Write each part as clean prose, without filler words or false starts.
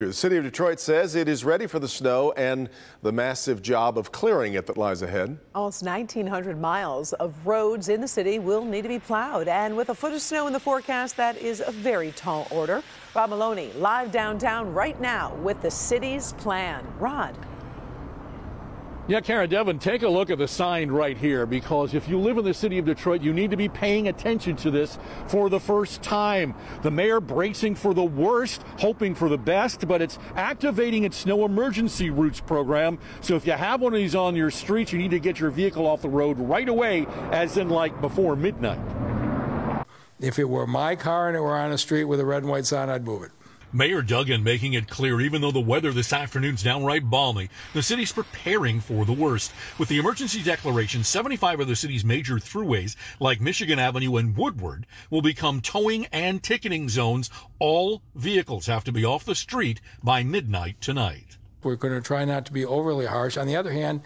The city of Detroit says it is ready for the snow and the massive job of clearing it that lies ahead. Almost 1,900 miles of roads in the city will need to be plowed. And with a foot of snow in the forecast, that is a very tall order. Rod Maloney live downtown right now with the city's plan. Rod. Yeah, Karen Devin, take a look at the sign right here, because if you live in the city of Detroit, you need to be paying attention to this for the first time. The mayor bracing for the worst, hoping for the best, but it's activating its snow emergency routes program. So if you have one of these on your street, you need to get your vehicle off the road right away, as in like before midnight. If it were my car and it were on a street with a red and white sign, I'd move it. Mayor Duggan making it clear, even though the weather this afternoon's downright balmy, the city's preparing for the worst. With the emergency declaration, 75 of the city's major throughways, like Michigan Avenue and Woodward, will become towing and ticketing zones. All vehicles have to be off the street by midnight tonight. We're going to try not to be overly harsh. On the other hand,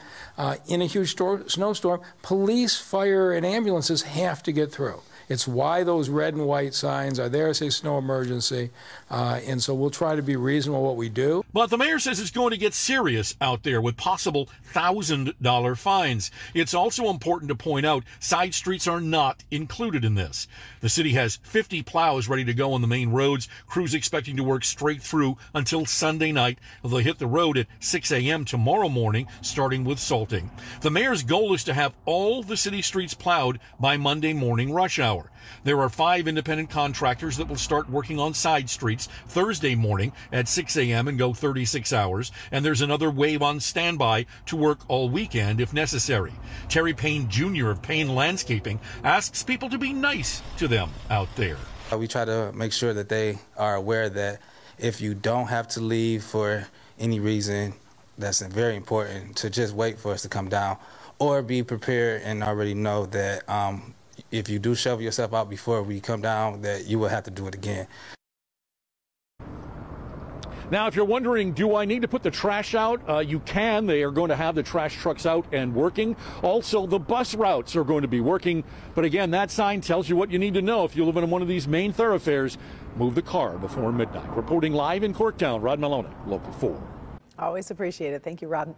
in a huge snowstorm, police, fire, and ambulances have to get through. It's why those red and white signs are there, say snow emergency, and so we'll try to be reasonable what we do. But the mayor says it's going to get serious out there with possible $1,000 fines. It's also important to point out side streets are not included in this. The city has 50 plows ready to go on the main roads. Crews expecting to work straight through until Sunday night. They'll hit the road at 6 a.m. tomorrow morning, starting with salting. The mayor's goal is to have all the city streets plowed by Monday morning rush hour. There are 5 independent contractors that will start working on side streets Thursday morning at 6 a.m. and go 36 hours. And there's another wave on standby to work all weekend if necessary. Terry Payne Jr. of Payne Landscaping asks people to be nice to them out there. We try to make sure that they are aware that if you don't have to leave for any reason, that's very important to just wait for us to come down, or be prepared and already know that if you do shovel yourself out before we come down, that you will have to do it again. Now, if you're wondering, do I need to put the trash out? You can. They are going to have the trash trucks out and working. Also, the bus routes are going to be working. But again, that sign tells you what you need to know. If you live in one of these main thoroughfares, move the car before midnight. Reporting live in Corktown, Rod Maloney, Local 4. Always appreciate it. Thank you, Rod.